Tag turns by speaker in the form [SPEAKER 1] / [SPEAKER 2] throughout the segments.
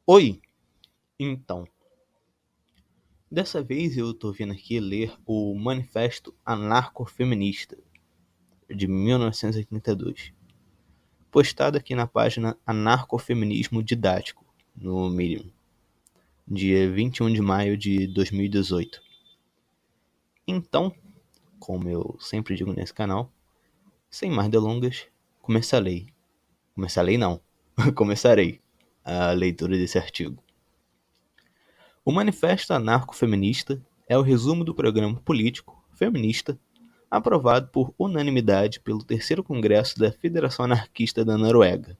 [SPEAKER 1] Oi, então, dessa vez eu tô vindo aqui ler o Manifesto Anarcofeminista de 1982, postado aqui na página Anarcofeminismo Didático, no Medium, dia 21 de maio de 2018. Então, como eu sempre digo nesse canal, sem mais delongas, começarei. Começarei não, começarei a leitura desse artigo. O Manifesto Anarcofeminista é o resumo do programa político feminista aprovado por unanimidade pelo terceiro Congresso da Federação Anarquista da Noruega,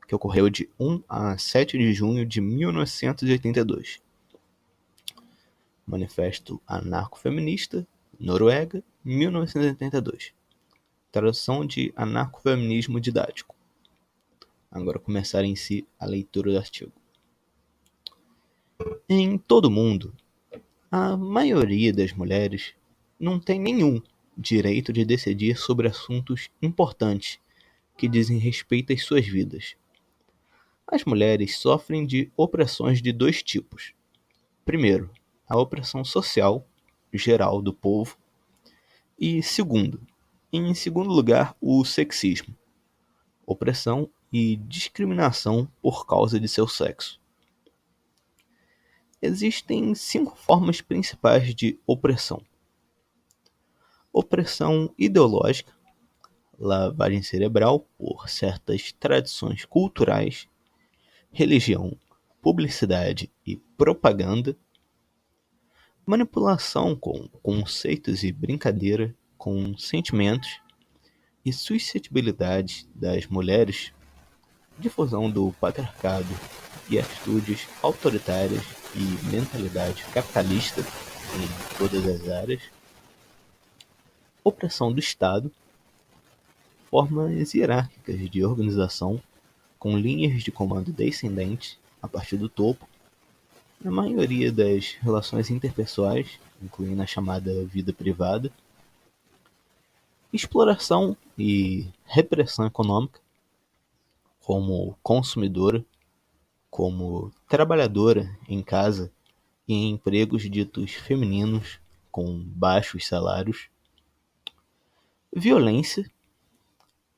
[SPEAKER 1] que ocorreu de 1 a 7 de junho de 1982. Manifesto Anarcofeminista, Noruega, 1982. Tradução de Anarcofeminismo Didático. Agora começar em si a leitura do artigo. Em todo o mundo, a maioria das mulheres não tem nenhum direito de decidir sobre assuntos importantes que dizem respeito às suas vidas. As mulheres sofrem de opressões de dois tipos. Primeiro, a opressão social geral do povo e em segundo lugar, o sexismo, opressão e discriminação por causa de seu sexo. Existem 5 formas principais de opressão. Opressão ideológica, lavagem cerebral por certas tradições culturais, religião, publicidade e propaganda, manipulação com conceitos e brincadeira com sentimentos e suscetibilidade das mulheres, difusão do patriarcado e atitudes autoritárias e mentalidade capitalista em todas as áreas, opressão do Estado, formas hierárquicas de organização com linhas de comando descendentes a partir do topo, na maioria das relações interpessoais, incluindo a chamada vida privada, exploração e repressão econômica, como consumidora, como trabalhadora em casa e em empregos ditos femininos com baixos salários, violência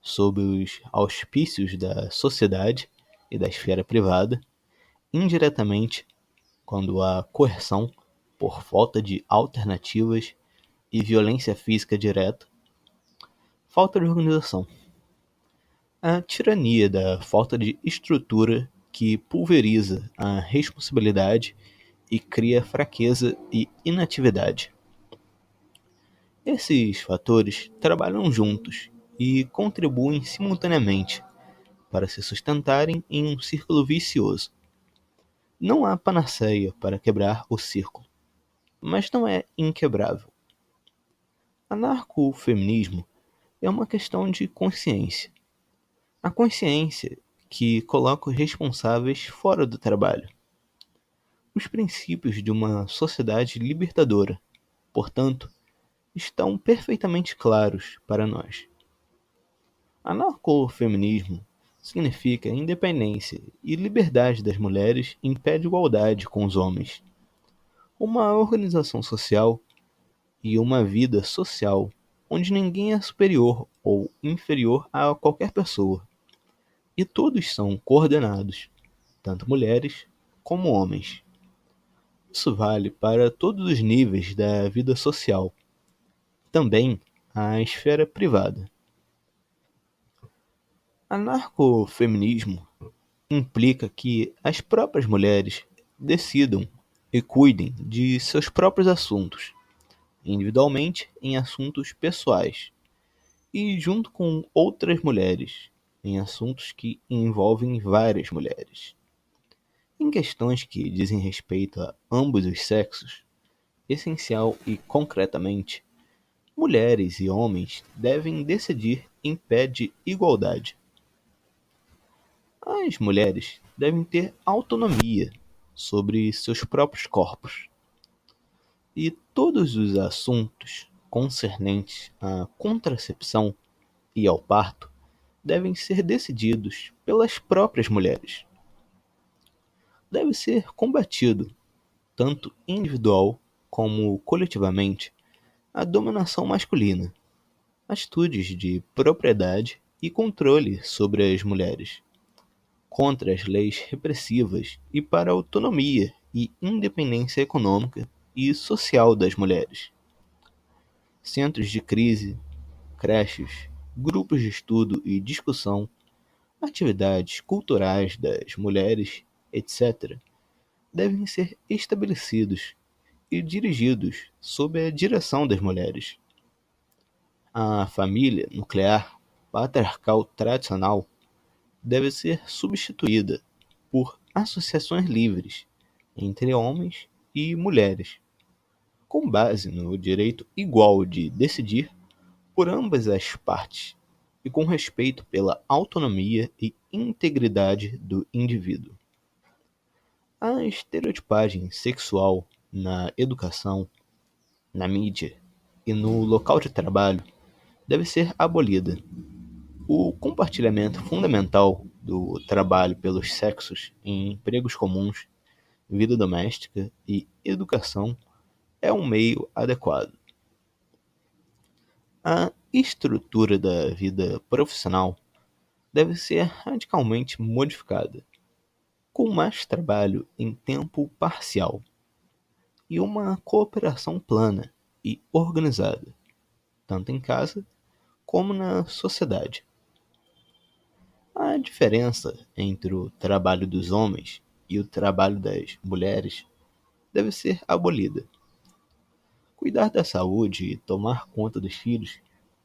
[SPEAKER 1] sob os auspícios da sociedade e da esfera privada, indiretamente quando há coerção por falta de alternativas e violência física direta, falta de organização, a tirania da falta de estrutura que pulveriza a responsabilidade e cria fraqueza e inatividade. Esses fatores trabalham juntos e contribuem simultaneamente para se sustentarem em um círculo vicioso. Não há panaceia para quebrar o círculo, mas não é inquebrável. Anarcofeminismo é uma questão de consciência. A consciência que coloca os responsáveis fora do trabalho. Os princípios de uma sociedade libertadora, portanto, estão perfeitamente claros para nós. Anarcofeminismo significa independência e liberdade das mulheres em pé de igualdade com os homens. Uma organização social e uma vida social onde ninguém é superior ou inferior a qualquer pessoa. E todos são coordenados, tanto mulheres como homens. Isso vale para todos os níveis da vida social, também a esfera privada. Anarcofeminismo implica que as próprias mulheres decidam e cuidem de seus próprios assuntos, individualmente em assuntos pessoais, e junto com outras mulheres, em assuntos que envolvem várias mulheres. Em questões que dizem respeito a ambos os sexos, essencial e concretamente, mulheres e homens devem decidir em pé de igualdade. As mulheres devem ter autonomia sobre seus próprios corpos. E todos os assuntos concernentes à contracepção e ao parto devem ser decididos pelas próprias mulheres. deve ser combatido, tanto individual como coletivamente, a dominação masculina, atitudes de propriedade e controle sobre as mulheres, contra as leis repressivas e para a autonomia e independência econômica e social das mulheres. Centros de crise, creches, grupos de estudo e discussão, atividades culturais das mulheres, etc., devem ser estabelecidos e dirigidos sob a direção das mulheres. A família nuclear patriarcal tradicional deve ser substituída por associações livres entre homens e mulheres, com base no direito igual de decidir por ambas as partes e com respeito pela autonomia e integridade do indivíduo. A estereotipagem sexual na educação, na mídia e no local de trabalho deve ser abolida. O compartilhamento fundamental do trabalho pelos sexos em empregos comuns, vida doméstica e educação é um meio adequado. A estrutura da vida profissional deve ser radicalmente modificada, com mais trabalho em tempo parcial e uma cooperação plana e organizada, tanto em casa como na sociedade. A diferença entre o trabalho dos homens e o trabalho das mulheres deve ser abolida. Cuidar da saúde e tomar conta dos filhos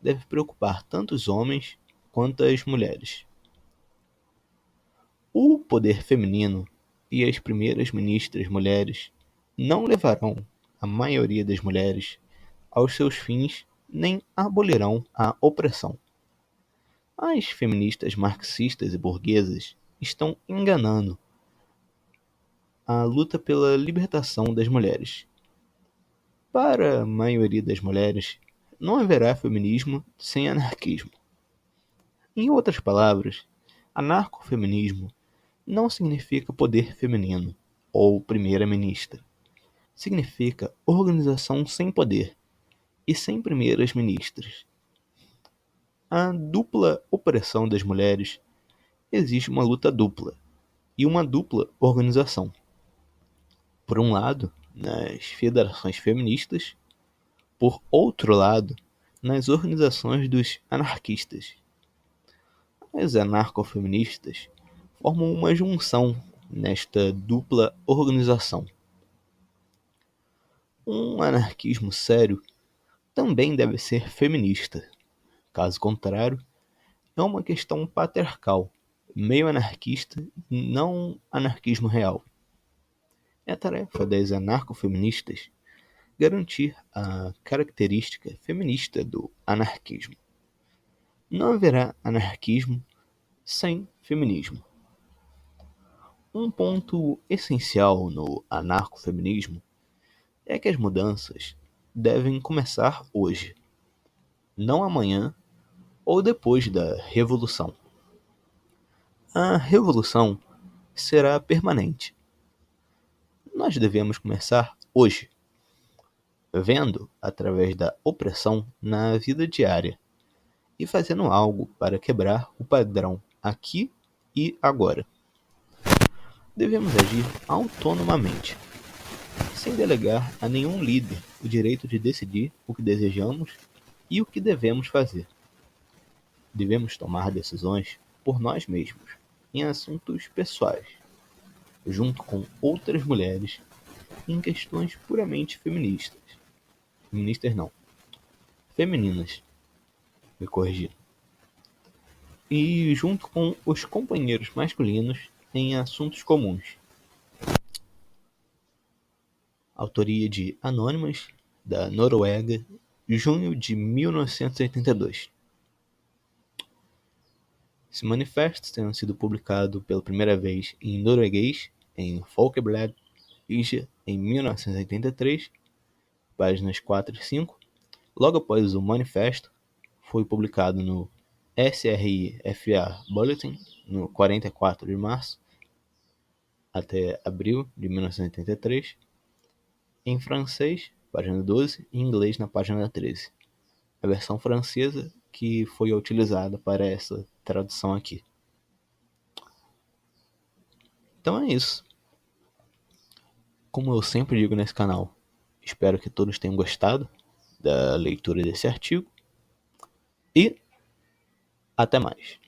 [SPEAKER 1] deve preocupar tanto os homens quanto as mulheres. O poder feminino e as primeiras ministras mulheres não levarão a maioria das mulheres aos seus fins nem abolirão a opressão. As feministas marxistas e burguesas estão enganando a luta pela libertação das mulheres. Para a maioria das mulheres, não haverá feminismo sem anarquismo. Em outras palavras, anarcofeminismo não significa poder feminino ou primeira-ministra. Significa organização sem poder e sem primeiras ministras. A dupla opressão das mulheres exige uma luta dupla e uma dupla organização. Por um lado, nas federações feministas, por outro lado, nas organizações dos anarquistas. As anarcofeministas formam uma junção nesta dupla organização. Um anarquismo sério também deve ser feminista. Caso contrário, é uma questão patriarcal, meio anarquista e não anarquismo real. É tarefa das anarcofeministas garantir a característica feminista do anarquismo. Não haverá anarquismo sem feminismo. Um ponto essencial no anarcofeminismo é que as mudanças devem começar hoje, não amanhã ou depois da revolução. A revolução será permanente. Nós devemos começar hoje, vendo através da opressão na vida diária e fazendo algo para quebrar o padrão aqui e agora. Devemos agir autonomamente, sem delegar a nenhum líder o direito de decidir o que desejamos e o que devemos fazer. Devemos tomar decisões por nós mesmos, em assuntos pessoais, junto com outras mulheres, em questões puramente feministas. Feministas não, femininas, me corrigir. E junto com os companheiros masculinos em assuntos comuns. Autoria de Anônimas, da Noruega, junho de 1982. Esse manifesto tendo sido publicado pela primeira vez em norueguês em Folkeblad em 1983, páginas 4 e 5. Logo após o manifesto, foi publicado no SRIFA Bulletin, no 44 de março, até abril de 1983, em francês, página 12, e em inglês na página 13. A versão francesa que foi utilizada para essa tradução aqui. Então é isso. Como eu sempre digo nesse canal, espero que todos tenham gostado da leitura desse artigo e até mais.